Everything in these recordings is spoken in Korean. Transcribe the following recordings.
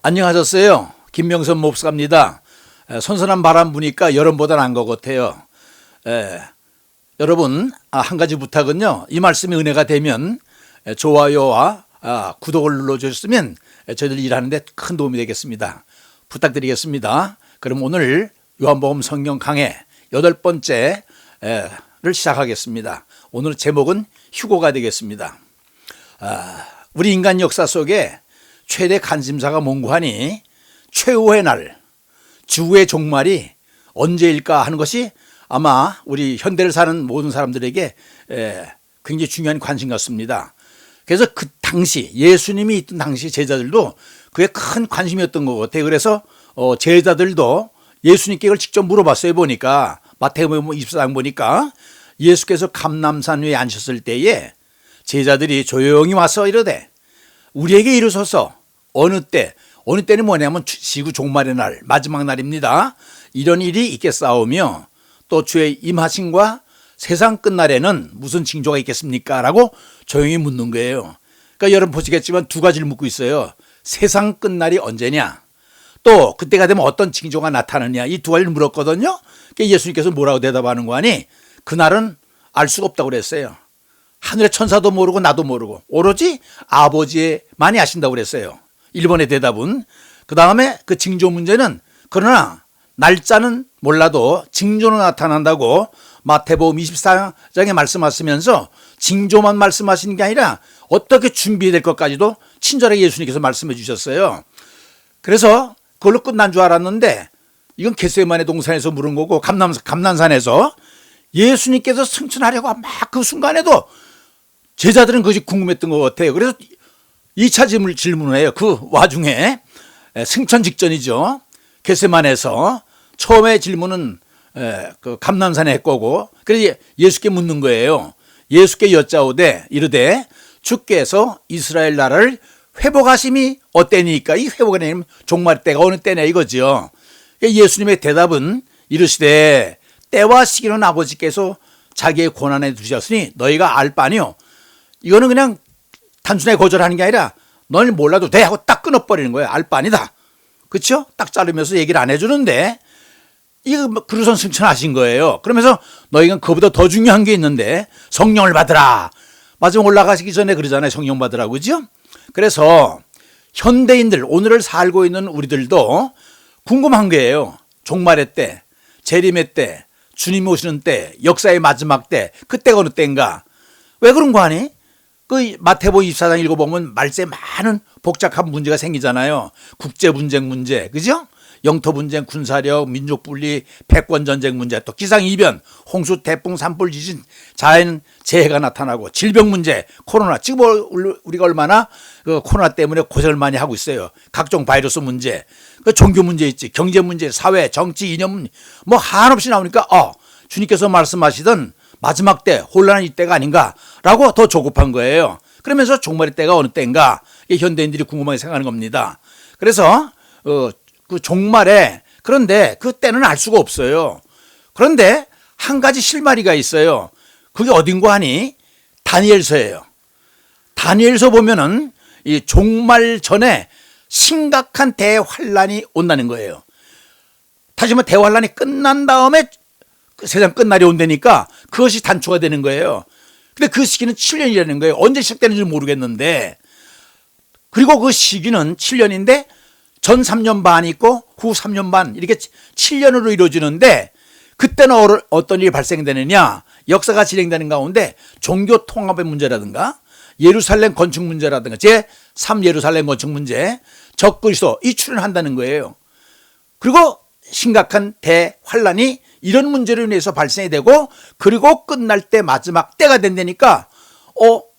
안녕하셨어요. 김명선 목사입니다. 선선한 바람 부니까 여름보다 나은 것 같아요. 여러분, 한 가지 부탁은요. 이 말씀이 은혜가 되면 좋아요와 구독을 눌러주셨으면 저희들 일하는데 큰 도움이 되겠습니다. 부탁드리겠습니다. 그럼 오늘 요한복음 성경 강해 8번째를 시작하겠습니다. 오늘 제목은 휴고가 되겠습니다. 우리 인간 역사 속에 최대 관심사가 뭔고하니 최후의 날, 주의 종말이 언제일까 하는 것이 아마 우리 현대를 사는 모든 사람들에게 굉장히 중요한 관심 같습니다. 그래서 그 당시 예수님이 있던 당시 제자들도 그게 큰 관심이었던 것 같아요. 그래서 제자들도 예수님께 이걸 직접 물어봤어요. 보니까 마태복음 24장 보니까 예수께서 감람산 위에 앉으셨을 때에 제자들이 조용히 와서 이르되 우리에게 이르소서 어느 때는 뭐냐면 지구 종말의 날, 마지막 날입니다. 이런 일이 있겠사오며 또 주의 임하심과 세상 끝날에는 무슨 징조가 있겠습니까? 라고 조용히 묻는 거예요. 그러니까 여러분 보시겠지만 두 가지를 묻고 있어요. 세상 끝날이 언제냐? 또 그때가 되면 어떤 징조가 나타나느냐? 이 두 가지를 물었거든요. 그러니까 예수님께서 뭐라고 대답하는 거 아니? 그날은 알 수가 없다고 그랬어요. 하늘의 천사도 모르고 나도 모르고 오로지 아버지만이 아신다고 그랬어요. 1번의 대답은. 그 다음에 그 징조 문제는 그러나 날짜는 몰라도 징조는 나타난다고 마태복음 24장에 말씀하시면서 징조만 말씀하시는 게 아니라 어떻게 준비해야 될 것까지도 친절하게 예수님께서 말씀해 주셨어요. 그래서 그걸로 끝난 줄 알았는데 이건 겟세마네 동산에서 물은 거고 감난산에서 예수님께서 승천하려고 막 그 순간에도 제자들은 그것이 궁금했던 것 같아요. 그래서 2차 질문을 해요. 그 와중에 승천 직전이죠. 겟세마네에서 처음에 질문은 그 감람산에 했고 그래서 예수께 묻는 거예요. 예수께 여짜오되 이르되 주께서 이스라엘 나라를 회복하심이 어때니까 이 회복하는 종말 때가 어느 때냐 이거죠. 예수님의 대답은 이르시되 때와 시기는 아버지께서 자기의 권한에 두셨으니 너희가 알 바니요. 이거는 그냥 단순하게 거절하는 게 아니라 너는 몰라도 돼 하고 딱 끊어버리는 거예요. 알 바니다. 그렇죠? 딱 자르면서 얘기를 안 해주는데 이거 그루선 승천하신 거예요. 그러면서 너희는 그보다 더 중요한 게 있는데 성령을 받으라. 마지막 올라가시기 전에 그러잖아요. 성령 받으라고. 그죠? 그래서 현대인들 오늘을 살고 있는 우리들도 궁금한 거예요. 종말의 때, 재림의 때, 주님 오시는 때, 역사의 마지막 때, 그때가 어느 때인가. 왜 그런 거 아니? 그 마태복음 24장 읽어보면 말세 많은 복잡한 문제가 생기잖아요. 국제 분쟁 문제, 그죠? 영토 분쟁, 군사력, 민족 분리, 패권 전쟁 문제, 또 기상 이변, 홍수, 태풍, 산불, 지진, 자연 재해가 나타나고 질병 문제, 코로나. 지금 우리가 얼마나 그 코로나 때문에 고생을 많이 하고 있어요. 각종 바이러스 문제, 그 종교 문제 있지, 경제 문제, 사회, 정치, 이념 뭐 한없이 나오니까 주님께서 말씀하시던 마지막 때, 혼란한 이때가 아닌가라고 더 조급한 거예요. 그러면서 종말의 때가 어느 때인가 현대인들이 궁금하게 생각하는 겁니다. 그래서 그 종말에 그런데 그 때는 알 수가 없어요. 그런데 한 가지 실마리가 있어요. 그게 어딘가 하니 다니엘서예요. 다니엘서 보면은 이 종말 전에 심각한 대환란이 온다는 거예요. 다시 말해 대환란이 끝난 다음에 세상 끝날이 온다니까 그것이 단초가 되는 거예요. 근데 그 시기는 7년이라는 거예요. 언제 시작되는지 모르겠는데 그리고 그 시기는 7년인데 전 3년 반 있고 후 3년 반 이렇게 7년으로 이루어지는데 그때는 어떤 일이 발생되느냐 역사가 진행되는 가운데 종교 통합의 문제라든가 예루살렘 건축 문제라든가 제3 예루살렘 건축 문제 적그리스도 이 출현한다는 거예요. 그리고 심각한 대환란이 이런 문제로 인해서 발생이 되고 그리고 끝날 때 마지막 때가 된다니까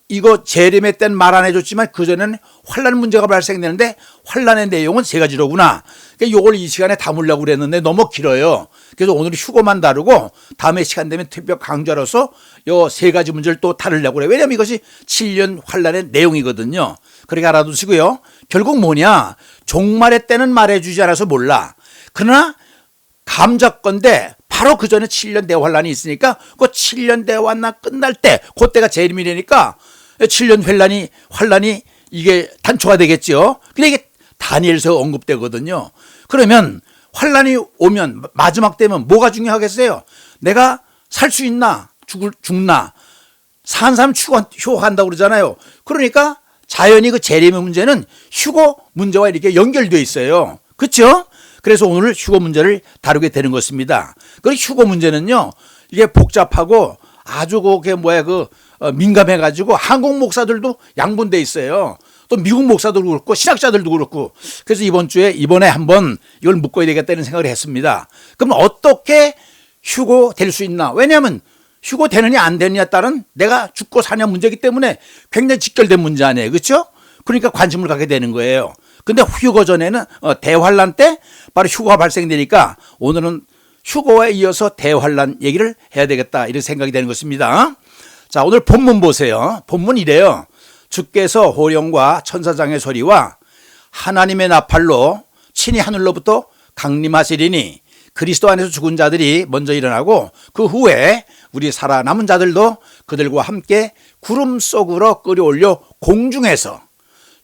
이거 재림의 때는 말 안 해줬지만 그전에는 환란 문제가 발생되는데 환란의 내용은 3가지로구나. 그러니까 이걸 이 시간에 담으려고 그랬는데 너무 길어요. 그래서 오늘 휴고만 다루고 다음에 시간 되면 특별 강좌로서 이 3가지 문제를 또 다루려고 그래요. 왜냐하면 이것이 7년 환란의 내용이거든요. 그렇게 알아두시고요. 결국 뭐냐. 종말의 때는 말해주지 않아서 몰라. 그러나 감작건데 바로 그 전에 7년 대환란이 있으니까 그 7년 대환란 끝날 때 그때가 재림이라니까 7년 환란이 이게 단초가 되겠죠. 근데 이게 다니엘서 언급되거든요. 그러면 환란이 오면 마지막 때면 뭐가 중요하겠어요? 내가 살 수 있나 죽나 산 사람 휴거한다고 그러잖아요. 그러니까 자연히 그 재림의 문제는 휴거 문제와 이렇게 연결되어 있어요. 그렇죠? 그래서 오늘 휴거 문제를 다루게 되는 것입니다. 그 휴거 문제는요, 이게 복잡하고 아주 민감해가지고 한국 목사들도 양분돼 있어요. 또 미국 목사들도 그렇고 신학자들도 그렇고. 그래서 이번에 한번 이걸 묶어야 되겠다는 생각을 했습니다. 그럼 어떻게 휴거 될 수 있나? 왜냐하면 휴거 되느냐 안 되느냐에 따른 내가 죽고 사냐 문제이기 때문에 굉장히 직결된 문제 아니에요. 그렇죠? 그러니까 관심을 갖게 되는 거예요. 근데 휴거 전에는 대환란 때 바로 휴거가 발생되니까 오늘은 휴거에 이어서 대환란 얘기를 해야 되겠다 이런 생각이 되는 것입니다. 자, 오늘 본문 보세요. 본문 이래요. 주께서 호령과 천사장의 소리와 하나님의 나팔로 친히 하늘로부터 강림하시리니 그리스도 안에서 죽은 자들이 먼저 일어나고 그 후에 우리 살아남은 자들도 그들과 함께 구름 속으로 끌어올려 공중에서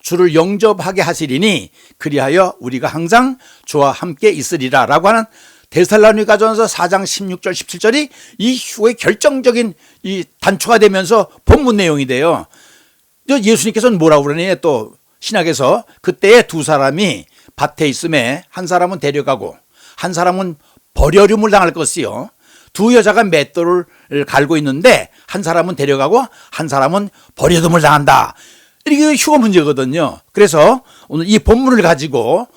주를 영접하게 하시리니 그리하여 우리가 항상 주와 함께 있으리라 라고 하는 데살로니가전서 4장 16절 17절이 이 휴거의 결정적인 이 단초가 되면서 본문 내용이 돼요. 예수님께서는 뭐라고 그러니 또 신약에서 그때에 두 사람이 밭에 있음에 한 사람은 데려가고 한 사람은 버려움을 당할 것이요. 두 여자가 맷돌을 갈고 있는데 한 사람은 데려가고 한 사람은 버려움을 당한다. 이게 휴거 문제거든요. 그래서 오늘 이 본문을 가지고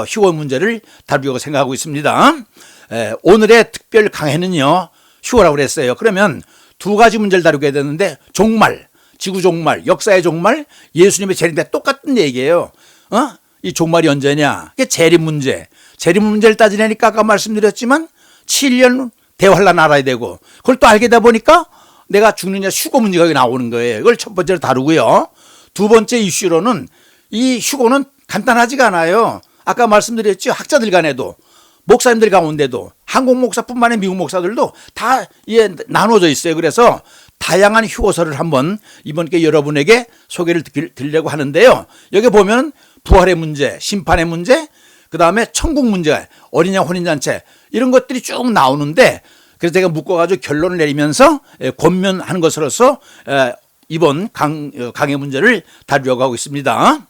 휴거 문제를 다루려고 생각하고 있습니다. 오늘의 특별 강해는요, 휴거라고 그랬어요. 그러면 두 가지 문제를 다루게 되는데 종말, 지구 종말, 역사의 종말, 예수님의 재림 때 똑같은 얘기예요. 이 종말이 언제냐? 이게 재림 문제. 재림 문제를 따지려니까 아까 말씀드렸지만 7년 대환란 알아야 되고 그걸 또 알게 되다 보니까 내가 죽느냐 휴거 문제가 나오는 거예요. 이걸 첫 번째로 다루고요. 두 번째 이슈로는 이 휴거는 간단하지가 않아요. 아까 말씀드렸죠. 학자들 간에도 목사님들 가운데도 한국 목사뿐만 아니라 미국 목사들도 다 나눠져 있어요. 그래서 다양한 휴거서를 한번 이번께 여러분에게 소개를 드리려고 하는데요. 여기 보면 부활의 문제, 심판의 문제, 그 다음에 천국 문제, 어린양 혼인잔치 이런 것들이 쭉 나오는데 그래서 제가 묶어가지고 결론을 내리면서 권면하는 것으로서 이번 강의 문제를 다루려고 하고 있습니다.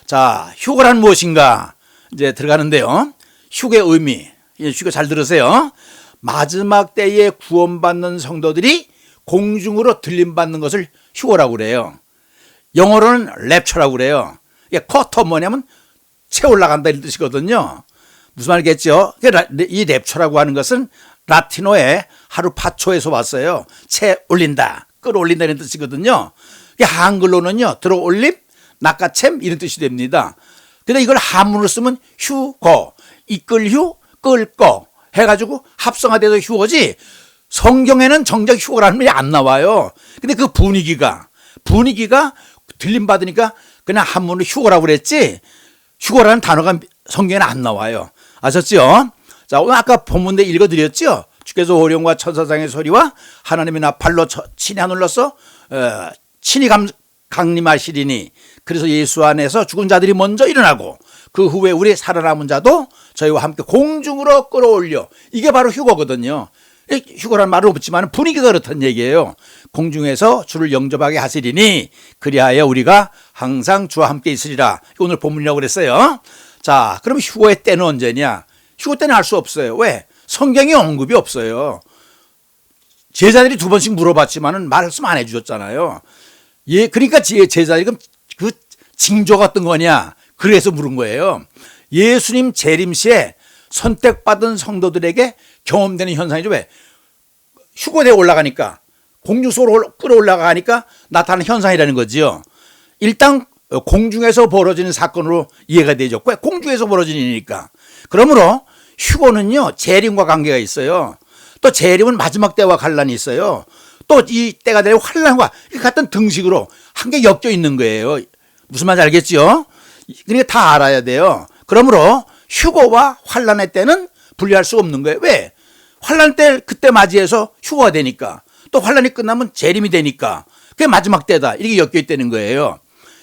자, 휴거란 무엇인가 이제 들어가는데요. 휴거의 의미, 휴거 잘 들으세요. 마지막 때에 구원받는 성도들이 공중으로 들림받는 것을 휴거라고 그래요. 영어로는 랩처라고 그래요. 이게 쿼터 뭐냐면 채 올라간다 이런 뜻이거든요. 무슨 말이겠죠? 이 랩처라고 하는 것은 라틴어의 하루 파초에서 왔어요. 채 올린다, 끌어올린다 이런 뜻이거든요. 한글로는요, 들어올림, 낚아챔 이런 뜻이 됩니다. 근데 이걸 한문으로 쓰면 휴거, 이끌휴, 끌거 해가지고 합성화돼서 휴거지 성경에는 정작 휴거라는 말이 안 나와요. 근데 그 분위기가 들림받으니까 그냥 한문으로 휴거라고 그랬지 휴거라는 단어가 성경에는 안 나와요. 아셨죠? 자, 오늘 아까 본문에 읽어드렸죠? 주께서 호령과 천사장의 소리와 하나님의 나팔로 친히 하늘로서 친히 강림하시리니 그래서 예수 안에서 죽은 자들이 먼저 일어나고 그 후에 우리 살아남은 자도 저희와 함께 공중으로 끌어올려 이게 바로 휴거거든요. 휴거란 말은 없지만 분위기가 그렇다는 얘기예요. 공중에서 주를 영접하게 하시리니 그리하여 우리가 항상 주와 함께 있으리라. 오늘 본문이라고 그랬어요. 자, 그럼 휴거의 때는 언제냐? 휴거 때는 알 수 없어요. 왜? 성경에 언급이 없어요. 제자들이 두 번씩 물어봤지만은 말씀 안 해주셨잖아요. 그러니까 제자들이 그 징조가 어떤 거냐? 그래서 물은 거예요. 예수님 재림 시에 선택받은 성도들에게 경험되는 현상이죠. 왜? 휴거대에 올라가니까 공중 속으로 끌어올라가니까 나타나는 현상이라는 거죠. 일단 공중에서 벌어지는 사건으로 이해가 되죠. 공중에서 벌어지는 일이니까. 그러므로 휴거는요, 재림과 관계가 있어요. 또 재림은 마지막 때와 관련이 있어요. 또 이 때가 되면 환란과 같은 등식으로 한 개 엮여 있는 거예요. 무슨 말인지 알겠죠? 그러니까 다 알아야 돼요. 그러므로 휴거와 환란의 때는 분리할 수 없는 거예요. 왜? 환란 때 그때 맞이해서 휴거가 되니까 또 환란이 끝나면 재림이 되니까 그게 마지막 때다 이렇게 엮여 있다는 거예요.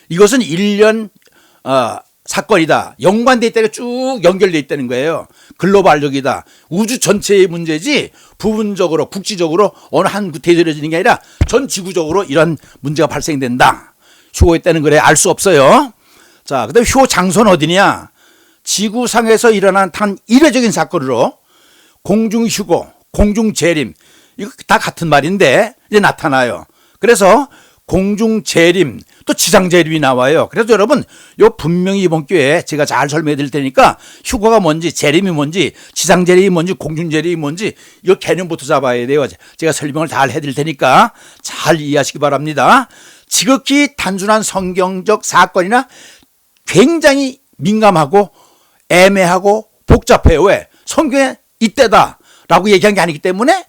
이것은 1년 사건이다. 연관돼 있다가 쭉 연결돼 있다는 거예요. 글로벌적이다. 우주 전체의 문제지 부분적으로 국지적으로 어느 한 구태에 들어지는 게 아니라 전 지구적으로 이런 문제가 발생된다. 휴거에 있다는 거래 알 수 없어요. 자, 그다음에 휴거 장소는 어디냐? 지구상에서 일어난 단 이례적인 사건으로 공중휴거, 공중재림 이거 다 같은 말인데 이제 나타나요. 그래서 공중재림 또 지상재림이 나와요. 그래서 여러분 요 분명히 이번 기회에 제가 잘 설명해 드릴 테니까 휴거가 뭔지 재림이 뭔지 지상재림이 뭔지 공중재림이 뭔지 이거 개념부터 잡아야 돼요. 제가 설명을 잘 해드릴 테니까 잘 이해하시기 바랍니다. 지극히 단순한 성경적 사건이나 굉장히 민감하고 애매하고 복잡해요. 왜? 성경에 이때다라고 얘기한 게 아니기 때문에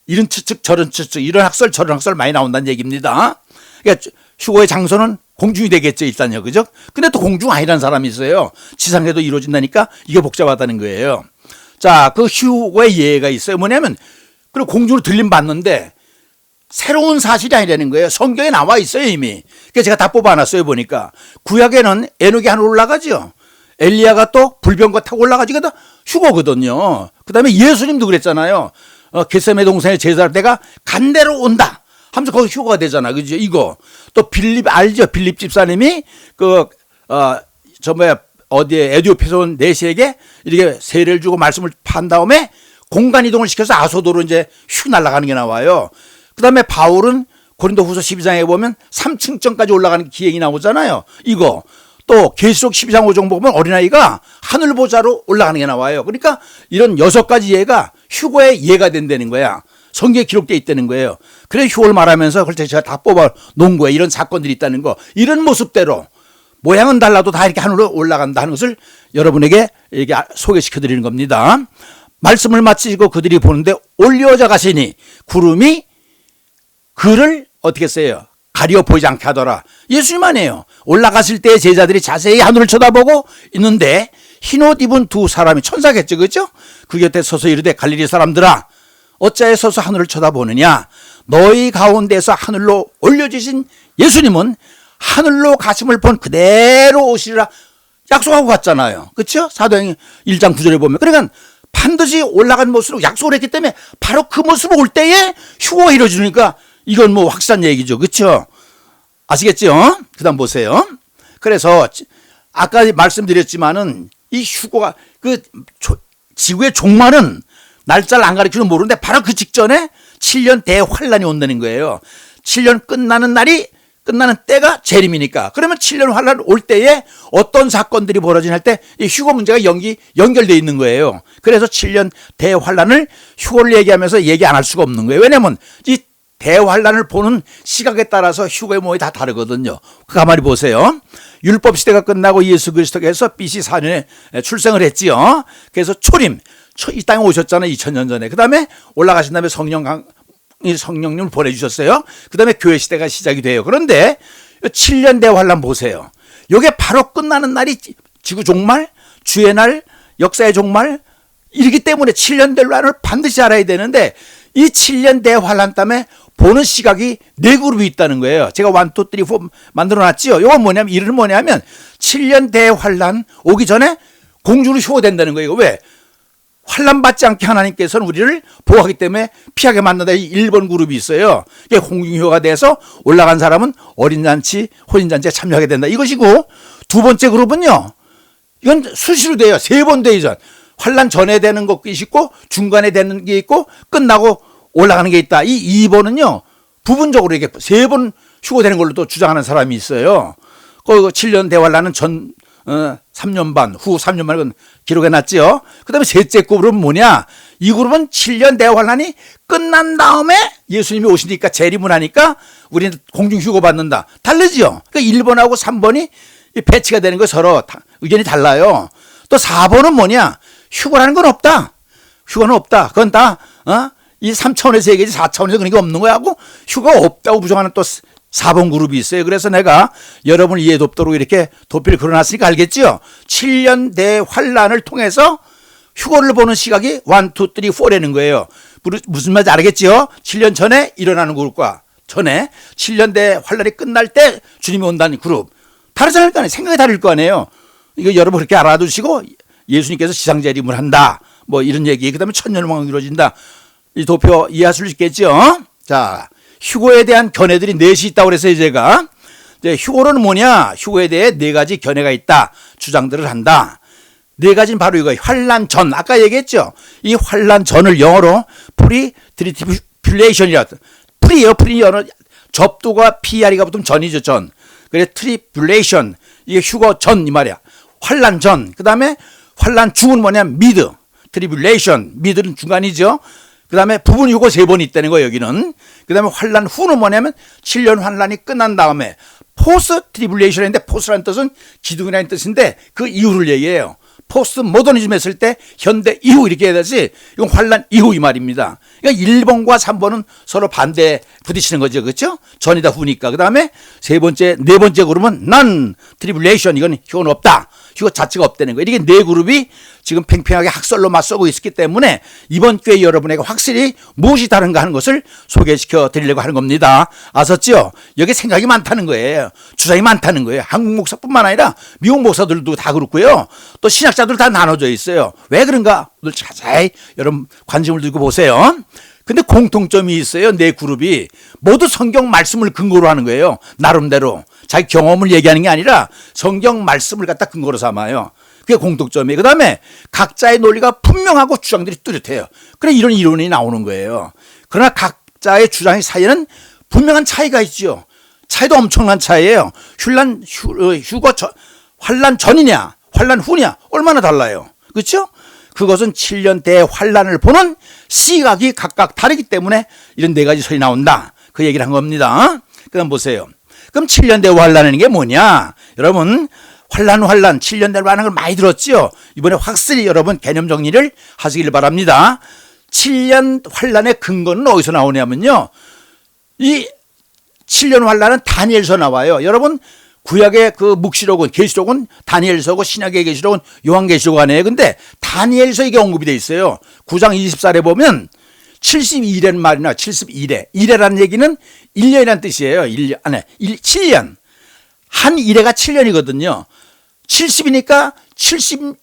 이런 추측 저런 추측 이런 학설 저런 학설 많이 나온다는 얘기입니다. 그러니까 휴거의 장소는 공중이 되겠죠 일단요. 그죠? 근데 또 공중 아니라는 사람이 있어요. 지상에도 이루어진다니까 이게 복잡하다는 거예요. 자, 그 휴거의 예가 있어요. 뭐냐면 그리고 공중으로 들림받는데 새로운 사실이 아니라는 거예요. 성경에 나와 있어요 이미. 그래서 제가 다 뽑아놨어요 보니까. 구약에는 에녹이 하늘 올라가죠. 엘리야가 또 불병거 타고 올라가지. 이거 다 휴거거든요. 그 다음에 예수님도 그랬잖아요. 겟세마네 동산에 제사할 때가 간대로 온다 하면서 거기 휴거가 되잖아. 그죠? 이거. 또 빌립 알죠? 빌립 집사님이 어디에 에디오피에서 온 내시에게 이렇게 세례를 주고 말씀을 판 다음에 공간 이동을 시켜서 아소도로 이제 휙 날아가는 게 나와요. 그 다음에 바울은 고린도후서 12장에 보면 3층전까지 올라가는 기행이 나오잖아요. 이거. 또 계시록 12장 5종 보면 어린아이가 하늘보좌로 올라가는 게 나와요. 그러니까 이런 6가지 예가 휴거의 예가 된다는 거야. 성경에 기록되어 있다는 거예요. 그래서 휴거를 말하면서 그걸 제가 다 뽑아 놓은 거예요. 이런 사건들이 있다는 거. 이런 모습대로 모양은 달라도 다 이렇게 하늘로 올라간다 하는 것을 여러분에게 이렇게 소개시켜 드리는 겁니다. 말씀을 마치고 그들이 보는데 올려져 가시니 구름이 그를 어떻게 써요? 가리어 보이지 않게 하더라. 예수님 아니에요. 올라갔을 때 제자들이 자세히 하늘을 쳐다보고 있는데 흰옷 입은 두 사람이 천사겠죠. 그렇죠? 그 곁에 서서 이르되 갈릴리 사람들아 어찌하여 서서 하늘을 쳐다보느냐. 너희 가운데서 하늘로 올려주신 예수님은 하늘로 가심을 본 그대로 오시리라 약속하고 갔잖아요. 그렇죠? 사도행전 1장 9절에 보면. 그러니까 반드시 올라간 모습으로 약속을 했기 때문에 바로 그 모습으로 올 때에 휴거가 이루어지니까 이건 뭐 확실한 얘기죠. 그렇죠? 아시겠죠? 그 다음 보세요. 그래서 아까 말씀드렸지만은 이 휴거가 지구의 종말은 날짜를 안 가리키는 모르는데 바로 그 직전에 7년 대환란이 온다는 거예요. 7년 끝나는 때가 재림이니까. 그러면 7년 환란 올 때에 어떤 사건들이 벌어지나 할 때 이 휴거 문제가 연결되어 있는 거예요. 그래서 7년 대환란을 휴거를 얘기하면서 얘기 안 할 수가 없는 거예요. 왜냐하면 이 대환란을 보는 시각에 따라서 휴거의 모양이 다 다르거든요. 가만히 보세요. 율법 시대가 끝나고 예수 그리스도께서 BC 4년에 출생을 했지요. 그래서 초림, 이 땅에 오셨잖아요. 2000년 전에. 그 다음에 올라가신 다음에 성령님을 보내주셨어요. 그 다음에 교회 시대가 시작이 돼요. 그런데 7년 대환란 보세요. 이게 바로 끝나는 날이 지구 종말, 주의 날, 역사의 종말 이기 때문에 7년 대환란을 반드시 알아야 되는데 이 7년 대환란 때문에 보는 시각이 4그룹이 있다는 거예요. 제가 1, 2, 3, 4 만들어놨지요. 이건 뭐냐면 이름은 뭐냐면 7년 대환란 오기 전에 공중으로 휴거된다는 거예요. 왜? 환란 받지 않게 하나님께서는 우리를 보호하기 때문에 피하게 만든다. 이 1번 그룹이 있어요. 이게 공중휴거가 돼서 올라간 사람은 어린잔치, 혼인잔치에 참여하게 된다. 이것이고 두 번째 그룹은요. 이건 수시로 돼요. 3번 되이전. 환란 전에 되는 것이 있고 중간에 되는 게 있고 끝나고 올라가는 게 있다. 이 2번은요. 부분적으로 이렇게 3번 휴거되는 걸로 또 주장하는 사람이 있어요. 그 7년 대환란은 3년 반, 후 3년 만에 기록해 놨지요. 그 다음에 셋째 그룹은 뭐냐? 이 그룹은 7년 대환란이 끝난 다음에 예수님이 오시니까 재림을 하니까 우리는 공중휴거 받는다. 다르지요. 그러니까 1번하고 3번이 배치가 되는 거 서로 의견이 달라요. 또 4번은 뭐냐? 휴거라는 건 없다. 휴거는 없다. 그건 다, 이 3차원에서 얘기지 4차원에서 그런 게 없는 거야 하고 휴거가 없다고 부정하는 또 4번 그룹이 있어요. 그래서 내가 여러분을 이해 돕도록 이렇게 도피를 그려놨으니까 알겠지요? 7년 대환란을 통해서 휴거를 보는 시각이 1, 2, 3, 4라는 거예요. 무슨 말인지 알겠지요? 7년 전에 일어나는 그룹과 전에 7년 대환란이 끝날 때 주님이 온다는 그룹. 다르잖아요. 생각이 다를 거 아니에요. 이거 여러분 그렇게 알아두시고 예수님께서 지상재림을 한다. 뭐 이런 얘기. 그다음에 천년왕국이 이루어진다. 이 도표 이해하실 수 있겠죠? 자, 휴거에 대한 견해들이 넷이 있다고 그랬어요, 제가. 이제 휴거는 뭐냐? 휴거에 대해 네 가지 견해가 있다. 주장들을 한다. 네 가지는 바로 이거 환란 전. 아까 얘기했죠? 이 환란 전을 영어로 프리트리뷸레이션이라. 프리예요. 프리 영어 접두가 PR이가 붙으면 전이죠, 전. 그래 트리뷸레이션. 이게 휴거 전 이 말이야. 환란 전. 그다음에 환란 중은 뭐냐? 미드. 트리뷸레이션. 미드는 중간이죠. 그 다음에 부분 휴거 세 번 있다는 거예요, 여기는. 그 다음에 환란 후는 뭐냐면 7년 환란이 끝난 다음에 포스트 트리뷸레이션인데 포스트라는 뜻은 기둥이라는 뜻인데 그 이후를 얘기해요. 포스트 모더니즘 했을 때 현대 이후 이렇게 해야 되지 이건 환란 이후 이 말입니다. 그러니까 1번과 3번은 서로 반대 부딪히는 거죠. 그렇죠? 전이다 후니까. 그 다음에 네 번째 그룹은 non tribulation. 이건 휴거는 없다. 휴거 자체가 없다는 거예요. 이렇게 네 그룹이 지금 팽팽하게 학설로 맞서고 있기 때문에 이번 기회에 여러분에게 확실히 무엇이 다른가 하는 것을 소개시켜 드리려고 하는 겁니다. 아셨죠? 여기 생각이 많다는 거예요. 주장이 많다는 거예요. 한국 목사뿐만 아니라 미국 목사들도 다 그렇고요. 또 신학자들 다 나눠져 있어요. 왜 그런가? 오늘 자세히 여러분 관심을 두고 보세요. 근데 공통점이 있어요. 네 그룹이 모두 성경 말씀을 근거로 하는 거예요. 나름대로 자기 경험을 얘기하는 게 아니라 성경 말씀을 갖다 근거로 삼아요. 그게 공통점이에요. 그 다음에 각자의 논리가 분명하고 주장들이 뚜렷해요. 그래 이런 이론이 나오는 거예요. 그러나 각자의 주장의 사이에는 분명한 차이가 있죠. 차이도 엄청난 차이예요. 환란 전이냐 환란 후냐 얼마나 달라요. 그렇죠? 그것은 7년 대환란을 보는 시각이 각각 다르기 때문에 이런 네 가지 설이 나온다. 그 얘기를 한 겁니다. 그다음 보세요. 그럼 7년 대환란이라는 게 뭐냐? 여러분 환란 7년 대환란을 걸 많이 들었죠? 이번에 확실히 여러분 개념 정리를 하시길 바랍니다. 7년 환란의 근거는 어디서 나오냐면요. 이 7년 환란은 다니엘서 나와요. 여러분 구약의 그 묵시록은 계시록은 다니엘서고 신약의 계시록은 요한계시록 아니에요. 근데 다니엘서 이게 언급이 돼 있어요. 9장 24절에 보면 72일의 말이나 72일. 일해라는 얘기는 1년이라는 뜻이에요. 7년. 한 일해가 7년이거든요. 70이니까 70이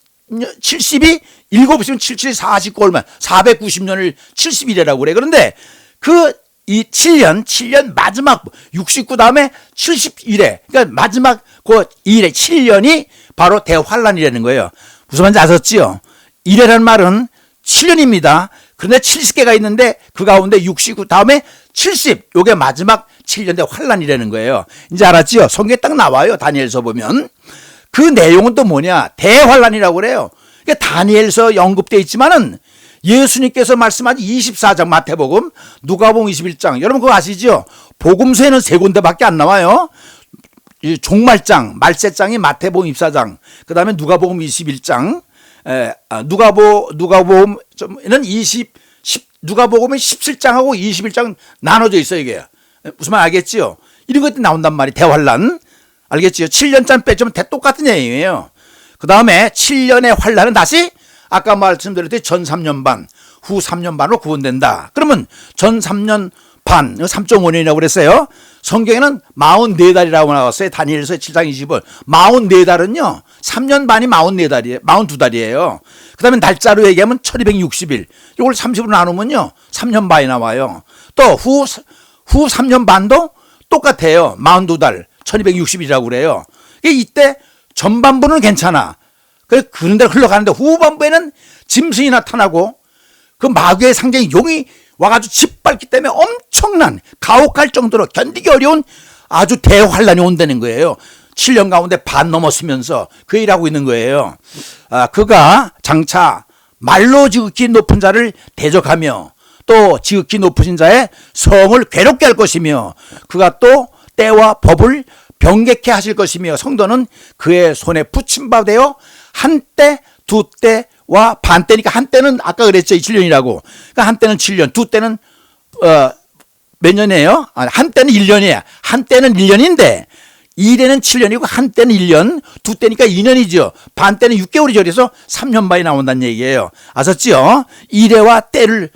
7이면 77, 49 얼마 490년을 70일이라고 그래. 그런데 이 7년 마지막 69 다음에 71회. 그러니까 마지막 그 1회 7년이 바로 대환란이라는 거예요. 무슨 말인지 아셨죠? 1회라는 말은 7년입니다. 그런데 70개가 있는데 그 가운데 69 다음에 70. 요게 마지막 7년 대환란이라는 거예요. 이제 알았죠? 성경에 딱 나와요. 다니엘서 보면. 그 내용은 또 뭐냐? 대환란이라고 그래요. 그러니까 다니엘서 언급되어 있지만은 예수님께서 말씀하신 24장 마태복음, 누가복음 21장. 여러분 그거 아시죠? 복음서에는 세 군데밖에 안 나와요. 종말장, 말세장이 마태복음 24장. 그다음에 누가복음 21장. 누가복음은 누가복음은 17장하고 21장 나눠져 있어요, 이게. 무슨 말 알겠지요? 이런 것들이 나온단 말이에요. 대환란. 알겠지요? 7년짜리 빼주면 똑같은 얘기예요. 그다음에 7년의 환란은 다시 아까 말씀드렸듯이 전 3년 반, 후 3년 반으로 구분된다. 그러면 전 3년 반, 3.5년이라고 그랬어요. 성경에는 44달이라고 나왔어요. 다니엘서 7장 20을. 44달은요, 3년 반이 44달이에요. 42달이에요. 그 다음에 날짜로 얘기하면 1260일. 이걸 30으로 나누면요, 3년 반이 나와요. 또 후 3년 반도 똑같아요. 42달, 1260일이라고 그래요. 이때 전반부는 괜찮아. 그런 데로 흘러가는데 후반부에는 짐승이 나타나고 그 마귀의 상징이 용이 와가지고 짓밟기 때문에 엄청난 가혹할 정도로 견디기 어려운 아주 대환란이 온다는 거예요. 7년 가운데 반 넘었으면서 그 일하고 있는 거예요. 그가 장차 말로 지극히 높은 자를 대적하며 또 지극히 높으신 자의 성을 괴롭게 할 것이며 그가 또 때와 법을 병객케 하실 것이며 성도는 그의 손에 붙임바 되어 한때, 두 때와 반때니까 한때는 아까 그랬죠. 7년이라고. 그러니까 한때는 7년, 두 때는 몇 년이에요? 한때는 1년이에요. 한때는 1년인데 2대는 7년이고 한때는 1년, 두 때니까 2년이죠. 반때는 6개월이죠. 그래서 3년 반이 나온다는 얘기예요. 아셨죠? 2대와 때를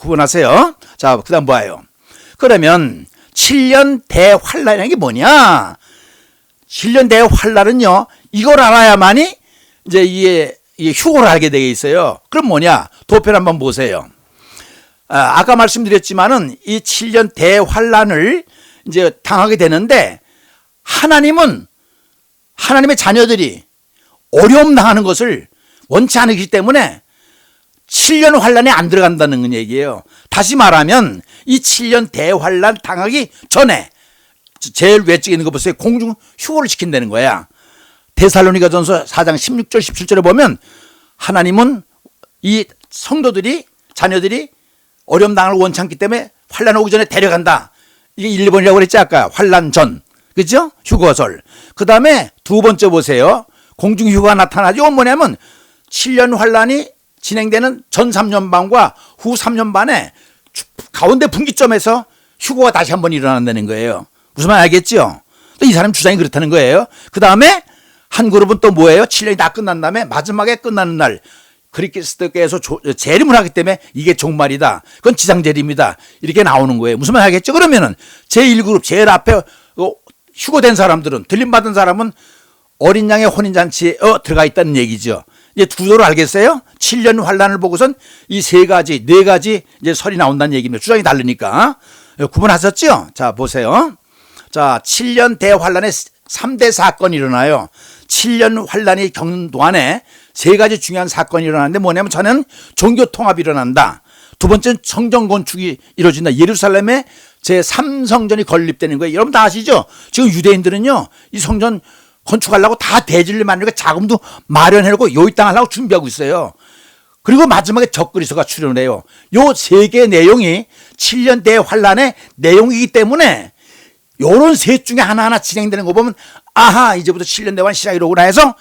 구분하세요. 자, 그 다음 봐요. 그러면 7년 대환란이라는 게 뭐냐? 7년 대환란은요, 이걸 알아야만이 이제 이게 휴고를 알게 되어 있어요. 그럼 뭐냐? 도편 한번 보세요. 아까 말씀드렸지만은 이 7년 대환란을 이제 당하게 되는데 하나님은 하나님의 자녀들이 어려움 당하는 것을 원치 않기 때문에 7년 환란에 안 들어간다는 얘기예요. 다시 말하면 이 7년 대환란 당하기 전에 제일 외적에 있는 거 보세요. 공중 휴고를 시킨다는 거야. 데살로니가전서 4장 16절 17절에 보면 하나님은 이 성도들이 자녀들이 어려움 당을 원치 않기 때문에 환란 오기 전에 데려간다. 이게 1번이라고 그랬지 아까. 환란 전. 그죠? 휴거설. 그 다음에 두 번째 보세요. 공중 휴거가 나타나죠. 이건 뭐냐면 7년 환란이 진행되는 전 3년 반과 후 3년 반에 가운데 분기점에서 휴거가 다시 한번 일어난다는 거예요. 무슨 말 알겠죠? 또 이 사람 주장이 그렇다는 거예요. 그 다음에 한 그룹은 또 뭐예요? 7년이 다 끝난 다음에 마지막에 끝나는 날 그리스도께서 재림을 하기 때문에 이게 종말이다. 그건 지상재림이다. 이렇게 나오는 거예요. 무슨 말 알겠죠? 그러면은 제1그룹 제일 앞에 휴거된 사람들은 들림받은 사람은 어린 양의 혼인잔치에 들어가 있다는 얘기죠. 이제 구도를 알겠어요? 7년 환란을 보고선 이 세 가지, 네 가지 이제 설이 나온다는 얘기입니다. 주장이 다르니까. 구분하셨죠? 자, 보세요. 자, 7년 대환란에 3대 사건이 일어나요. 7년 환란이 겪는 동안에 세 가지 중요한 사건이 일어나는데 뭐냐면 저는 종교 통합이 일어난다. 두 번째는 성전 건축이 이루어진다. 예루살렘에 제3성전이 건립되는 거예요. 여러분 다 아시죠? 지금 유대인들은요, 이 성전 건축하려고 다 대지를 만들고 자금도 마련해놓고 요이 땅 하려고 준비하고 있어요. 그리고 마지막에 적그리스도가 출현을 해요. 요 세 개의 내용이 7년 대환란의 내용이기 때문에 요런 셋 중에 하나하나 진행되는 거 보면 아하, 이제부터 7년 대환 시작이로구나 해서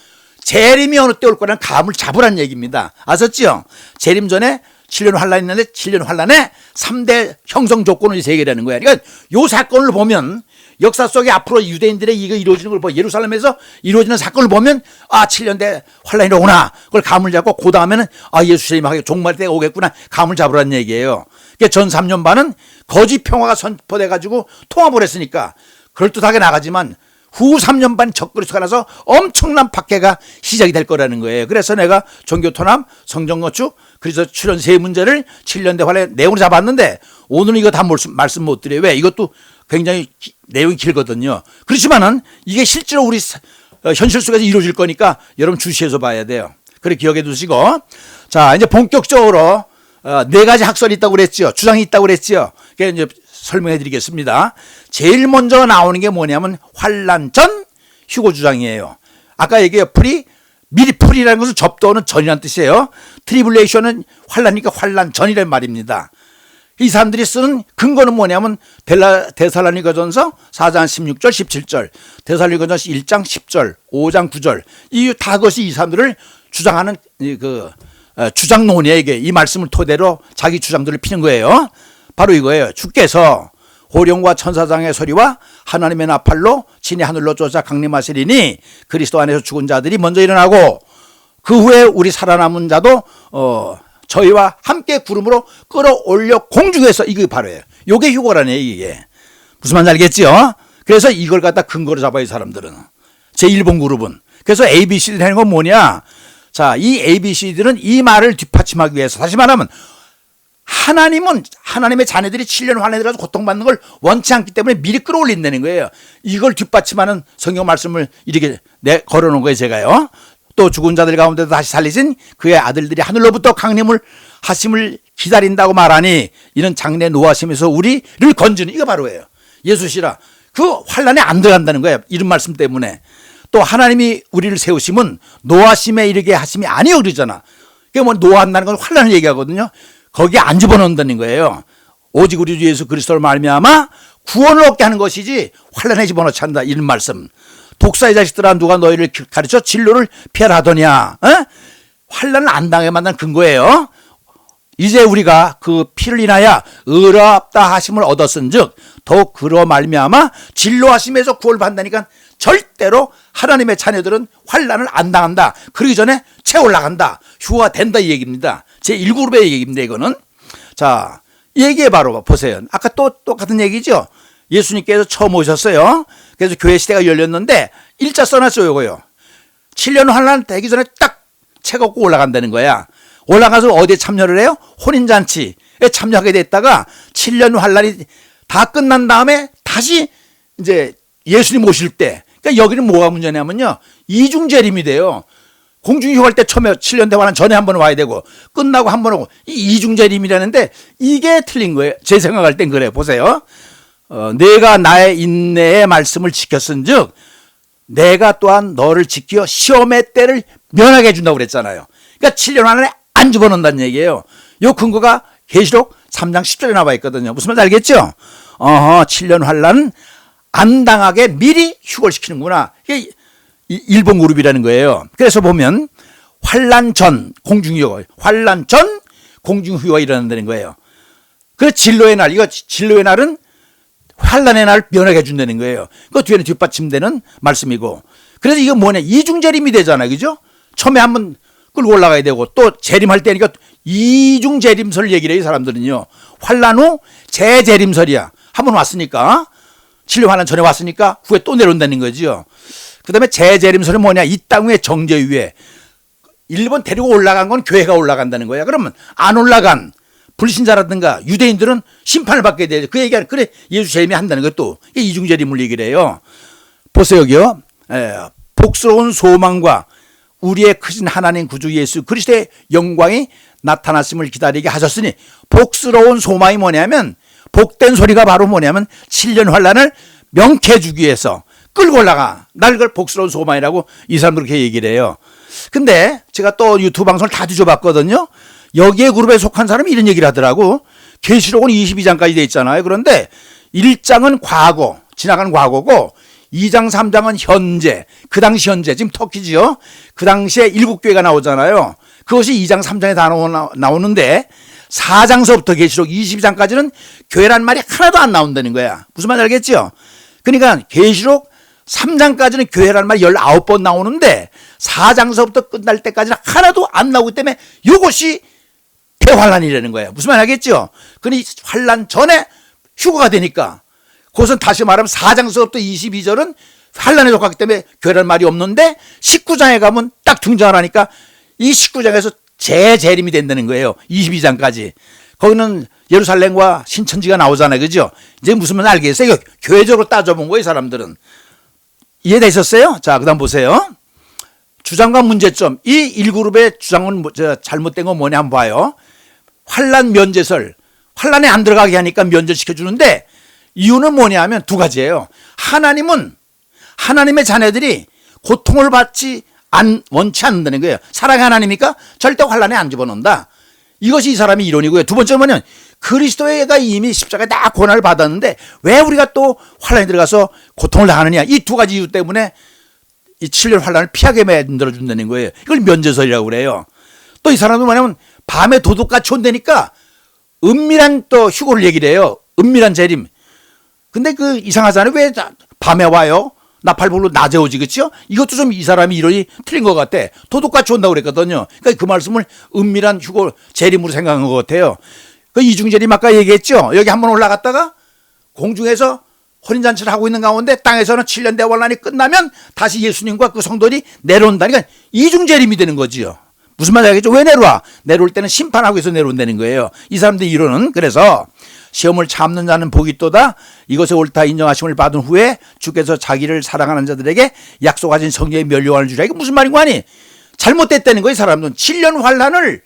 재림이 어느 때 올 거라는 감을 잡으라는 얘기입니다. 아셨죠? 재림 전에 7년 환란이 있는데 7년 환란에 3대 형성 조건을 세 개라는 거야. 그러니까 요 사건을 보면 역사 속에 앞으로 유대인들의 이거 이루어지는 걸 보고 예루살렘에서 이루어지는 사건을 보면 7년 대 환란이 오구나. 그걸 감을 잡고 그 다음에는 예수님하고 종말 때가 오겠구나. 감을 잡으라는 얘기예요. 그러니까 전 3년 반은 거짓 평화가 선포돼 가지고 통합을 했으니까 그럴듯하게 나가지만 후 3년 반 적그리스도가 나서 엄청난 박해가 시작이 될 거라는 거예요. 그래서 내가 종교토남, 성전건축, 그래서 출현 세 문제를 7년 대 환란의 내용으로 잡았는데 오늘은 이거 다 말씀 못 드려요. 왜? 이것도 굉장히 내용이 길거든요. 그렇지만은 이게 실제로 우리 현실 속에서 이루어질 거니까 여러분 주시해서 봐야 돼요. 그래 기억해 두시고. 자, 이제 본격적으로 네 가지 학설이 있다고 그랬죠. 주장이 있다고 그랬죠. 그게 이제 설명해 드리겠습니다. 제일 먼저 나오는 게 뭐냐면 환란 전 휴거 주장이에요. 아까 얘기해요. 미리 풀이라는 것은 접도는 전이라는 뜻이에요. 트리블레이션은 환란이니까 환란 전이라는 말입니다. 이 사람들이 쓰는 근거는 뭐냐면 데살로니가전서 4장 16절 17절, 데살로니가전서 1장 10절, 5장 9절 이 다 것이 이 사람들을 주장하는 주장론이에요. 이게 이 말씀을 토대로 자기 주장들을 피는 거예요. 바로 이거예요. 주께서 호령과 천사장의 소리와 하나님의 나팔로 진이 하늘로 쫓아 강림하시리니 그리스도 안에서 죽은 자들이 먼저 일어나고 그 후에 우리 살아남은 자도 저희와 함께 구름으로 끌어올려 공중에서 이게 바로예요. 요게 휴거라네 이게. 무슨 말인지 알겠죠? 그래서 이걸 갖다 근거로 잡아요 사람들은. 제1번 그룹은. 그래서 ABCD 되는 건 뭐냐? 자, 이 ABCD는 이 말을 뒷받침하기 위해서 다시 말하면 하나님은 하나님의 자녀들이 7년 환란에 들어서 고통받는 걸 원치 않기 때문에 미리 끌어올린다는 거예요. 이걸 뒷받침하는 성경 말씀을 이렇게 걸어놓은 거예요 제가요. 또 죽은 자들 가운데도 다시 살리신 그의 아들들이 하늘로부터 강림을 하심을 기다린다고 말하니 이는 장래 노하심에서 우리를 건지는 이거 바로예요. 예수시라 그 환란에 안 들어간다는 거예요. 이런 말씀 때문에. 또 하나님이 우리를 세우심은 노하심에 이르게 하심이 아니요 그러잖아. 그게 뭐 노한다는 건 환란을 얘기하거든요. 거기에 안 집어넣는다는 거예요. 오직 우리 주 예수 그리스도를 말미암아 구원을 얻게 하는 것이지 환란에 집어넣지 않는다. 이런 말씀. 독사의 자식들아 누가 너희를 가르쳐 진로를 피하라 하더냐. 환란을 안 당하게 만든 근거예요. 이제 우리가 그 피를 인하여 의롭다 하심을 얻었은즉 더욱 그로 말미암아 진로하심에서 구원을 받는다니까 절대로 하나님의 자녀들은 환란을 안 당한다. 그러기 전에 채 올라간다. 휴가 된다 이 얘기입니다. 제1그룹의 얘기입니다. 이거는. 자, 이 얘기에 바로 보세요. 아까 또 똑같은 얘기죠. 예수님께서 처음 오셨어요. 그래서 교회 시대가 열렸는데 일자 써놨어요. 이거요. 7년 환란 되기 전에 딱 책 얻고 올라간다는 거야. 올라가서 어디에 참여를 해요? 혼인잔치에 참여하게 됐다가 7년 환란이 다 끝난 다음에 다시 이제 예수님 모실 때, 그러니까 여기는 뭐가 문제냐면요, 이중재림이 돼요. 공중휴가할 때 처음에 7년 대환란 전에 한 번 와야 되고 끝나고 한 번 오고, 이 이중재림이라는데 이게 틀린 거예요. 제 생각할 땐 그래요. 보세요. 내가 나의 인내의 말씀을 지켰은즉 내가 또한 너를 지켜 시험의 때를 면하게 해준다고 그랬잖아요. 그러니까 7년 안에 안 집어넣는다는 얘기예요. 요 근거가 계시록 3장 10절에 나와 있거든요. 무슨 말인지 알겠죠? 7년 환란 안 당하게 미리 휴거를 시키는구나. 이게 일본 그룹이라는 거예요. 그래서 보면 환란 전 공중휴가, 환란 전 공중휴가 일어난다는 거예요. 그 진로의 날, 이거 진로의 날은 환란의 날 면하게 해준다는 거예요. 그 뒤에는 뒷받침되는 말씀이고. 그래서 이거 뭐냐, 이중재림이 되잖아요. 그죠? 처음에 한번 끌고 올라가야 되고 또 재림할 때니까 이중재림설 얘기를 해요. 이 사람들은요. 환란 후 재재림설이야. 한번 왔으니까, 7년 환란 전에 왔으니까 후에 또 내려온다는 거죠. 그 다음에 재재림설은 뭐냐, 이 땅 위에 정죄 위에 일본 데리고 올라간 건 교회가 올라간다는 거야. 그러면 안 올라간 불신자라든가 유대인들은 심판을 받게 돼요. 그 얘기하는, 그래 예수 재림이 한다는 것도 이중재림을 얘기를 해요. 보세요. 여기요. 복스러운 소망과 우리의 크신 하나님 구주 예수 그리스도의 영광이 나타났음을 기다리게 하셨으니, 복스러운 소망이 뭐냐면, 복된 소리가 바로 뭐냐면 7년 환란을 명쾌해 주기 위해서 끌고 올라가. 날 그걸 복스러운 소망이라고 이 사람들 그렇게 얘기를 해요. 근데 제가 또 유튜브 방송을 다 뒤져봤거든요. 여기에 그룹에 속한 사람이 이런 얘기를 하더라고. 계시록은 22장까지 돼 있잖아요. 그런데 1장은 과거, 지나간 과거고 2장, 3장은 현재, 그 당시 현재, 지금 터키지요. 그 당시에 7교회가 나오잖아요. 그것이 2장, 3장에 다 나오는데 4장서부터 계시록 22장까지는 교회란 말이 하나도 안 나온다는 거야. 무슨 말인지 알겠죠? 그러니까 계시록 3장까지는 교회란 말이 19번 나오는데 4장서부터 끝날 때까지는 하나도 안 나오기 때문에 이것이 대환란이라는 거예요. 무슨 말인지 알겠죠? 그러니 환란 전에 휴거가 되니까, 그것은 다시 말하면 4장서부터 22절은 환란에 속하기 때문에 교회란 말이 없는데 19장에 가면 딱 등장을 하니까 이 19장에서 재재림이 된다는 거예요. 22장까지. 거기는 예루살렘과 신천지가 나오잖아요. 그죠? 이제 무슨 말인지 알겠어요? 교회적으로 따져본 거예요, 이 사람들은. 이해되셨어요? 자, 그 다음 보세요. 주장과 문제점. 이 1그룹의 주장은 잘못된 건 뭐냐 한번 봐요. 환란 면제설. 환란에 안 들어가게 하니까 면제시켜주는데 이유는 뭐냐 하면 두 가지예요. 하나님은 하나님의 자녀들이 고통을 받지 원치 않는다는 거예요. 사랑의 하나님이니까 절대 환란에 안 집어넣는다. 이것이 이 사람의 이론이고요. 두 번째는 뭐냐면 그리스도가 이미 십자가에 다 고난을 받았는데 왜 우리가 또 환란에 들어가서 고통을 당하느냐. 이 두 가지 이유 때문에 이 7년 환란을 피하게 만들어준다는 거예요. 이걸 면제설이라고 그래요. 또 이 사람은 뭐냐면 밤에 도둑같이 온다니까 은밀한 또 휴고를 얘기를 해요. 은밀한 재림. 근데 그 이상하잖아요. 왜 밤에 와요? 나팔불로 낮에 오지, 그렇죠? 이것도 좀 이 사람이 이론이 틀린 것 같아. 도둑같이 온다고 그랬거든요. 그러니까 그 말씀을 은밀한 휴고 재림으로 생각한 것 같아요. 그 이중재림 아까 얘기했죠. 여기 한번 올라갔다가 공중에서 혼인잔치를 하고 있는 가운데 땅에서는 7년 대환란이 끝나면 다시 예수님과 그 성도들이 내려온다니까 이중재림이 되는 거지요. 무슨 말인지 알겠죠? 왜 내려와? 내려올 때는 심판하고 해서 내려온다는 거예요. 이 사람들의 이론은. 그래서 시험을 참는 자는 복이 있도다. 이것에 옳다 인정하심을 받은 후에 주께서 자기를 사랑하는 자들에게 약속하신 성령의 면류관을 주리라. 이게 무슨 말인 거 아니? 잘못됐다는 거예요. 이 사람들은 7년 환란을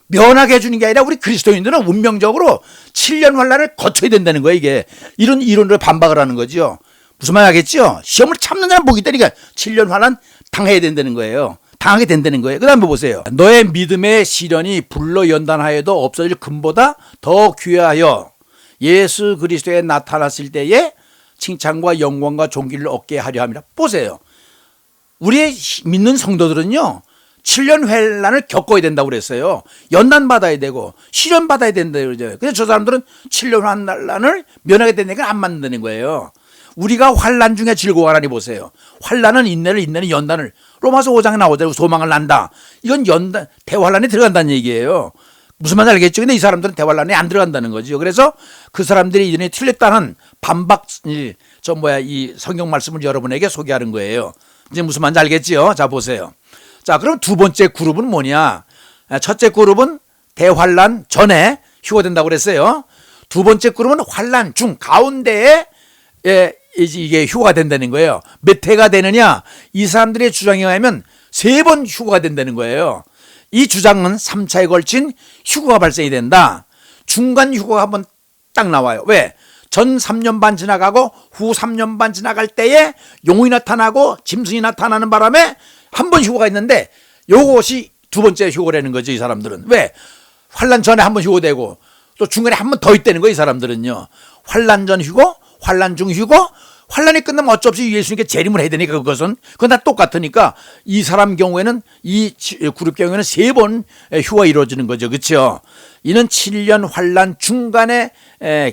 면하게 해주는 게 아니라 우리 그리스도인들은 운명적으로 7년 환란을 거쳐야 된다는 거예요. 이게 이런 이론으로 반박을 하는 거죠. 무슨 말 하겠죠? 시험을 참는 자는 복이 있다니까 7년 환란 당해야 된다는 거예요. 당하게 된다는 거예요. 그 다음에 보세요. 너의 믿음의 시련이 불로 연단하여도 없어질 금보다 더 귀하여 예수 그리스도에 나타났을 때에 칭찬과 영광과 존귀를 얻게 하려 합니다. 보세요. 우리의 믿는 성도들은요, 7년 환란을 겪어야 된다고 그랬어요. 연단 받아야 되고 시련 받아야 된다고 그러죠. 그래서 저 사람들은 7년 환란을 면하게 된다니까 안 맞는다는 거예요. 우리가 환란 중에 즐거워하라니 보세요. 환란은 인내는 연단을. 로마서 5장에 나오잖아요. 소망을 난다. 이건 연단, 대환란에 들어간다는 얘기예요. 무슨 말인지 알겠죠? 근데 이 사람들은 대환란에 안 들어간다는 거죠. 그래서 그 사람들이 이전에 틀렸다는 반박, 이 성경 말씀을 여러분에게 소개하는 거예요. 이제 무슨 말인지 알겠지요? 자, 보세요. 자, 그럼 두 번째 그룹은 뭐냐? 첫째 그룹은 대환란 전에 휴거된다고 그랬어요. 두 번째 그룹은 환란 중 가운데에 이게 휴거가 된다는 거예요. 몇 해가 되느냐? 이 사람들의 주장에 의하면 3번 휴거가 된다는 거예요. 이 주장은 3차에 걸친 휴거가 발생이 된다. 중간 휴거가 한번 딱 나와요. 왜? 전 3년 반 지나가고 후 3년 반 지나갈 때에 용이 나타나고 짐승이 나타나는 바람에 한 번 휴거가 있는데 요것이 두 번째 휴거라는 거죠. 이 사람들은. 왜? 환란 전에 한 번 휴거되고 또 중간에 한 번 더 있다는 거예요. 이 사람들은요. 환란 전 휴거, 환란 중 휴거, 환란이 끝나면 어쩔 수 없이 예수님께 재림을 해야 되니까 그건 다 똑같으니까 이 사람 경우에는 이 그룹 경우에는 3번 휴가 이루어지는 거죠. 그렇죠? 이는 7년 환란 중간에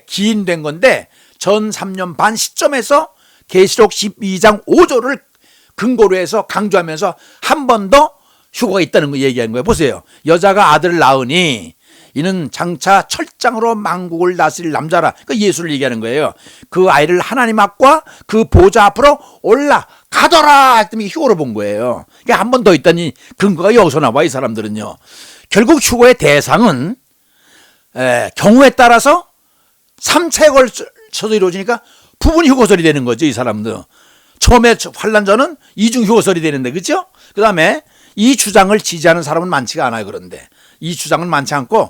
기인된 건데 전 3년 반 시점에서 계시록 12장 5절을 근거로 해서 강조하면서 한 번 더 휴거가 있다는 거 얘기하는 거예요. 보세요. 여자가 아들을 낳으니 이는 장차 철장으로 만국을 다스릴 남자라. 그 예수를 얘기하는 거예요. 그 아이를 하나님 앞과 그 보좌 앞으로 올라가더라 했더니 휴거로 본 거예요. 한 번 더 있다니 근거가 여기서 나와. 이 사람들은요. 결국 휴거의 대상은 경우에 따라서 3차에 걸쳐서 이루어지니까 부분 휴거설이 되는 거죠. 이 사람들. 처음에 환란 전은 이중 휴거설이 되는데, 그렇죠? 그 다음에 이 주장을 지지하는 사람은 많지가 않아요. 그런데 이 주장은 많지 않고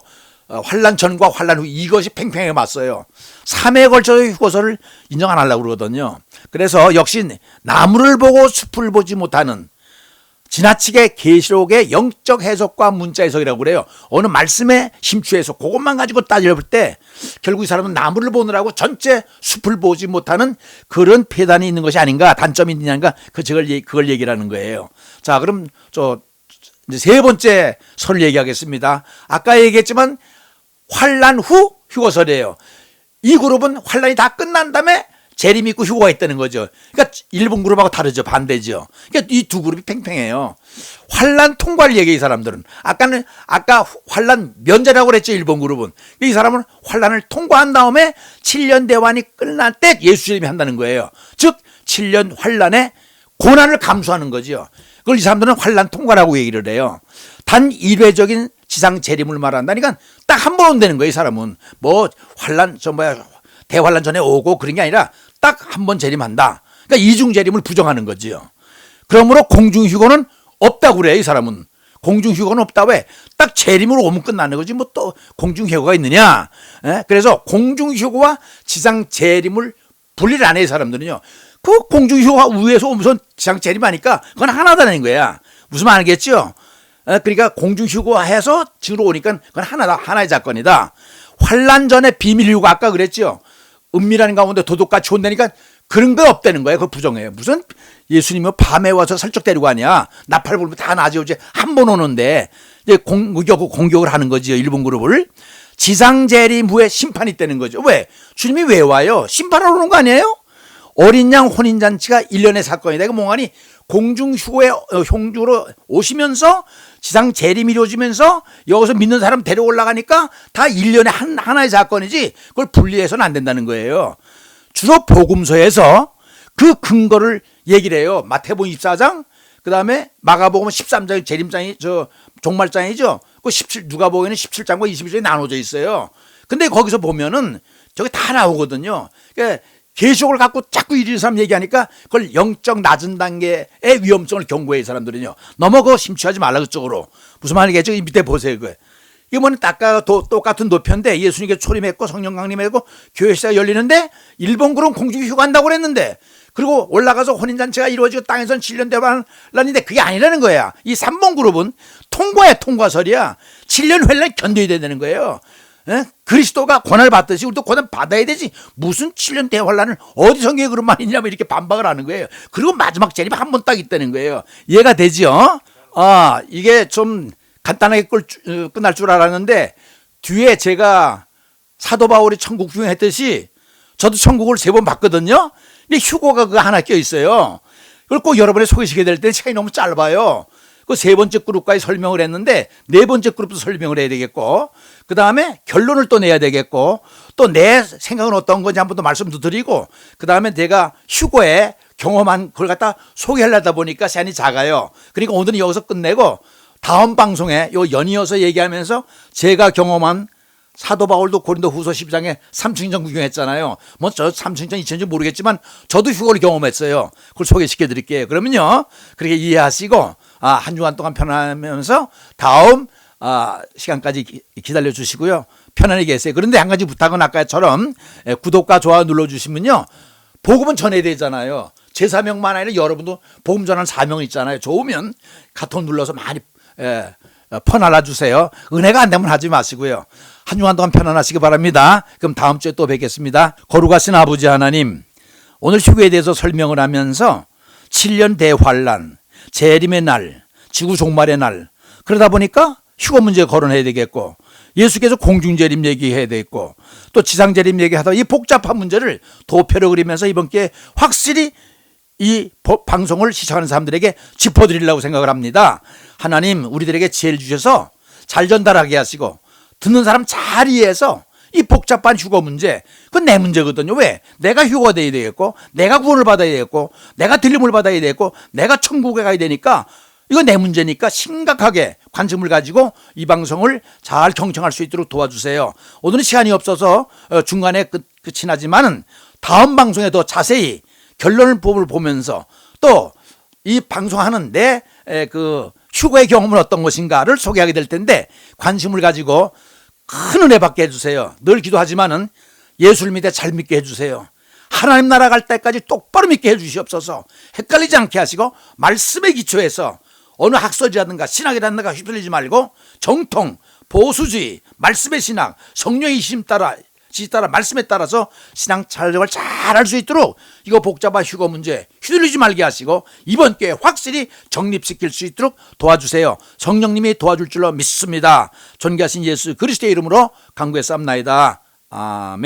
환란 전과 환란 후 이것이 팽팽하게 맞서요. 3회에 걸쳐서 휴거설을 인정 안 하려고 그러거든요. 그래서 역시 나무를 보고 숲을 보지 못하는 지나치게 계시록의 영적 해석과 문자 해석이라고 그래요. 어느 말씀에 심취해서 그것만 가지고 따져볼 때 결국 이 사람은 나무를 보느라고 전체 숲을 보지 못하는 그런 폐단이 있는 것이 아닌가, 단점이 있느냐가 그걸 얘기를 하는 거예요. 자, 그럼 이제 세 번째 설을 얘기하겠습니다. 아까 얘기했지만 환란 후 휴거설이에요. 이 그룹은 환란이 다 끝난 다음에 재림 있고 휴거가 있다는 거죠. 그러니까 일본 그룹하고 다르죠. 반대죠. 그러니까 이 두 그룹이 팽팽해요. 환란 통과를 얘기해. 이 사람들은 아까 환란 면제라고 그랬죠. 일본 그룹은. 이 사람은 환란을 통과한 다음에 7년 대환이 끝날 때 예수 재림이 한다는 거예요. 즉 7년 환란의 고난을 감수하는 거죠. 그걸 이 사람들은 환란 통과라고 얘기를 해요. 단 일회적인 지상 재림을 말한다니까 딱 한 번 온다는 거예요. 이 사람은 뭐 환란 대환란 전에 오고 그런 게 아니라 딱 한 번 재림한다. 그러니까 이중 재림을 부정하는 거지요. 그러므로 공중 휴거는 없다고 그래요. 이 사람은 공중 휴거는 없다. 왜? 딱 재림으로 오면 끝나는 거지. 뭐 또 공중 휴거가 있느냐? 그래서 공중 휴거와 지상 재림을 분리를 안 해요. 이 사람들은요. 그 공중 휴거가 위에서 오면서 지상 재림하니까 그건 하나다는 거야. 무슨 말 알겠죠? 그러니까 공중 휴거해서 지로 오니까 그건 하나의 사건이다. 환란 전에 비밀 휴거 아까 그랬죠. 은밀한 가운데 도둑같이 온다니까 그런 거 없다는 거예요. 그거 부정해요. 무슨 예수님이 밤에 와서 살짝 데리고 가냐. 나팔 불면 다 낮에 오지. 한 번 오는데 이제 공격을 하는 거지요. 일본 그룹을. 지상재림 후에 심판이 있다는 거죠. 왜? 주님이 왜 와요? 심판하러 오는 거 아니에요? 어린 양 혼인잔치가 1년의 사건이다. 이거 몽환이 공중휴거의 형주로 오시면서 지상 재림이 이루어지면서 여기서 믿는 사람 데려올라가니까 다 1년에 하나의 사건이지 그걸 분리해서는 안 된다는 거예요. 주로 복음서에서 그 근거를 얘기를 해요. 마태복음 24장, 그 다음에 마가복음 13장 재림장이 종말장이죠. 그 17 누가복음에는 17장과 21장이 나눠져 있어요. 근데 거기서 보면은 저게 다 나오거든요. 그러니까 계시록을 갖고 자꾸 이런 사람 얘기하니까 그걸 영적 낮은 단계의 위험성을 경고해. 이 사람들은요. 너무 그거 심취하지 말라 그쪽으로. 무슨 말이겠죠? 이 밑에 보세요. 그거. 이게 뭐는 아까 똑같은 노편인데 예수님께 초림했고 성령 강림했고 교회 시대가 열리는데 일본 그룹은 공중 휴가한다고 그랬는데 그리고 올라가서 혼인잔치가 이루어지고 땅에서는 7년 대환란인데 그게 아니라는 거야. 이 3번 그룹은 통과설이야. 7년 환란 견뎌야 된다는 거예요. 그리스도가 고난을 받듯이 우리도 고난 받아야 되지. 무슨 7년 대환란을 어디 성경에 그런 말이 있냐면 이렇게 반박을 하는 거예요. 그리고 마지막 재림 한 번 딱 있다는 거예요. 이해가 되죠? 이게 좀 간단하게 끝날 줄 알았는데 뒤에 제가 사도 바울이 천국 구경했듯이 저도 천국을 3번 봤거든요. 근데 휴거가 그거 하나 껴 있어요. 그걸 꼭 여러분이 소개시켜야 될 때 시간이 너무 짧아요. 그 3번째 그룹까지 설명을 했는데 4번째 그룹도 설명을 해야 되겠고 그 다음에 결론을 또 내야 되겠고 또 내 생각은 어떤 건지 한 번 더 말씀도 드리고 그 다음에 내가 휴거의 경험한 걸 갖다 소개하려다 보니까 시간이 작아요. 그러니까 오늘은 여기서 끝내고 다음 방송에 요 연이어서 얘기하면서 제가 경험한 사도 바울도 고린도 후서 12장에 삼층전 구경했잖아요. 뭐 저 삼층전 2층인지 모르겠지만 저도 휴거를 경험했어요. 그걸 소개시켜 드릴게요. 그러면요, 그렇게 이해하시고 한 주간 동안 편안하면서 다음 시간까지 기다려 주시고요. 편안히 계세요. 그런데 한 가지 부탁은 아까처럼 구독과 좋아요 눌러주시면요, 복음은 전해야 되잖아요. 제 사명만 아니라 여러분도 복음 전하는 사명이 있잖아요. 좋으면 카톡 눌러서 많이 퍼날라 주세요. 은혜가 안 되면 하지 마시고요. 한 주간 동안 편안하시기 바랍니다. 그럼 다음 주에 또 뵙겠습니다. 거룩하신 아버지 하나님, 오늘 휴거에 대해서 설명을 하면서 7년 대환란, 재림의 날, 지구 종말의 날, 그러다 보니까 휴거 문제 거론해야 되겠고, 예수께서 공중재림 얘기해야 되겠고, 또 지상재림 얘기하다 이 복잡한 문제를 도표로 그리면서 이번 기회에 확실히 이 방송을 시청하는 사람들에게 짚어드리려고 생각을 합니다. 하나님, 우리들에게 지혜를 주셔서 잘 전달하게 하시고 듣는 사람 잘 이해해서 이 복잡한 휴거 문제, 그건 내 문제거든요. 왜? 내가 휴거가 돼야 되겠고, 내가 구원을 받아야 되겠고, 내가 들림을 받아야 되겠고, 내가 천국에 가야 되니까 이거 내 문제니까 심각하게 관심을 가지고 이 방송을 잘 경청할 수 있도록 도와주세요. 오늘은 시간이 없어서 중간에 끝이 나지만은 다음 방송에 더 자세히 결론을 보면서 또 이 방송하는 내 휴거의 경험은 어떤 것인가를 소개하게 될 텐데, 관심을 가지고 큰 은혜 받게 해주세요. 늘 기도하지만은 예수를 믿어 잘 믿게 해주세요. 하나님 나라 갈 때까지 똑바로 믿게 해주시옵소서. 헷갈리지 않게 하시고 말씀에 기초해서 어느 학설이라든가 신학이라든가 휘둘리지 말고 정통, 보수주의, 말씀의 신학, 성령의 지시 따라 말씀에 따라서 신앙 촬영을 잘 할 수 있도록 이거 복잡한 휴거 문제 휘둘리지 말게 하시고 이번 기회에 확실히 정립시킬 수 있도록 도와주세요. 성령님이 도와줄 줄로 믿습니다. 존귀하신 예수 그리스도의 이름으로 간구했사옵나이다. 아멘.